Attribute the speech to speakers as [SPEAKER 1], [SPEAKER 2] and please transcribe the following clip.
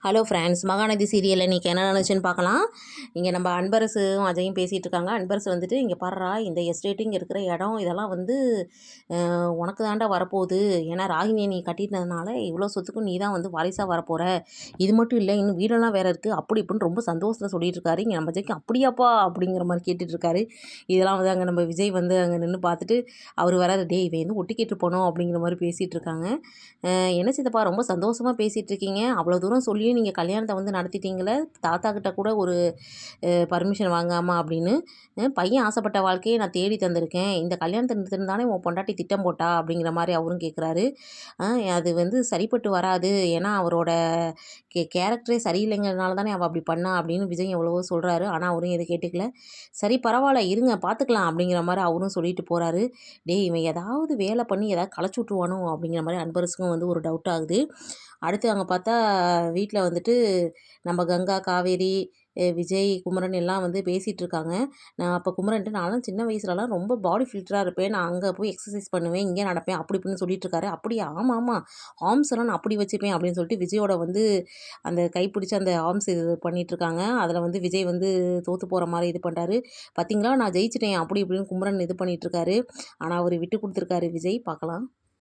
[SPEAKER 1] Hello friends, Mahanadi serial இன்றைக்கி என்ன நினச்சுன்னு பார்க்கலாம். இங்கே நம்ம அன்பரசும் அஜயும் பேசிகிட்டு இருக்காங்க. அன்பரசு வந்துட்டு, இங்கே பாடுறா, இந்த எஸ்டேட்டிங் இருக்கிற இடம் இதெல்லாம் வந்து உனக்கு தாண்டா வரப்போகுது. ஏன்னா ராகினியை நீ கட்டிட்டதுனால இவ்வளோ சொத்துக்கும் நீ தான் வந்து வாரிசாக வரப்போகிற. இது மட்டும் இல்லை, இன்னும் வீடெல்லாம் வேறு இருக்குது. அப்படி இப்படின்னு ரொம்ப சந்தோஷத்தில் சொல்லிட்டு இருக்காரு. இங்கே நம்ம ஜெய்க்கு அப்படியாப்பா அப்படிங்கிற மாதிரி கேட்டுட்ருக்காரு. இதெல்லாம் வந்து அங்கே நம்ம விஜய் வந்து அங்கே நின்று பார்த்துட்டு அவர் வராது, டே இவன் வந்து ஒட்டி கேட்டு போனோம் அப்படிங்கிற மாதிரி பேசிகிட்டு இருக்காங்க. என்ன சித்தப்பா ரொம்ப சந்தோஷமாக பேசிகிட்டு இருக்கீங்க, அவ்வளோ தூரம் சொல்லியும் நீங்கள் கல்யாணத்தை வந்து நடத்திட்டீங்களே, தாத்தா கிட்ட கூட ஒரு பர்மிஷன் வாங்காமல் அப்படின்னு. பையன் ஆசைப்பட்ட வாழ்க்கையை நான் தேடி தந்திருக்கேன், இந்த கல்யாணத்தை நிறுத்திருந்தானே உன் பொண்டாட்டி திட்டம் போட்டா அப்படிங்கிற மாதிரி அவரும் கேட்குறாரு. அது வந்து சரிப்பட்டு வராது, ஏன்னா அவரோட கேரக்டரே சரியில்லைங்கிறதுனால தானே அவள் அப்படி பண்ணா அப்படின்னு விஜய் எவ்வளவோ சொல்கிறாரு. ஆனால் அவரும் எதை கேட்டுக்கல. சரி பரவாயில்ல இருங்க பார்த்துக்கலாம் அப்படிங்கிற மாதிரி அவரும் சொல்லிட்டு போகிறாரு. டே இவன் ஏதாவது வேலை பண்ணி ஏதாவது களைச்சி விட்ருவானோ அப்படிங்கிற மாதிரி அன்பரசுக்கும் வந்து ஒரு டவுட் ஆகுது. அடுத்து அங்கே பார்த்தா வீட்டில் வந்துட்டு நம்ம கங்கா, காவேரி, விஜய், குமரன் எல்லாம் வந்து பேசிகிட்டு இருக்காங்க. நான் அப்போ குமரன்ட்டு, நான்லாம் சின்ன வயசுலலாம் ரொம்ப பாடி ஃபில்டராக இருப்பேன், நான் அங்கே போய் எக்ஸசைஸ் பண்ணுவேன், இங்கே நடப்பேன் அப்படி இப்படின்னு சொல்லிட்டு இருக்காரு. அப்படியா? ஆமாம் ஆமாம், ஆர்ம்ஸ் எல்லாம் நான் அப்படி வச்சுப்பேன் அப்படின்னு சொல்லிட்டு விஜயோட வந்து அந்த கைப்பிடிச்ச அந்த ஆர்ம்ஸ் இது பண்ணிகிட்ருக்காங்க. அதில் வந்து விஜய் வந்து தோற்று போகிற மாதிரி இது பண்ணுறாரு. பார்த்தீங்களா நான் ஜெயிச்சிட்டேன் அப்படி இப்படின்னு குமரன் இது பண்ணிகிட்ருக்காரு. ஆனால் அவர் விட்டு கொடுத்துருக்காரு விஜய். பார்க்கலாம்.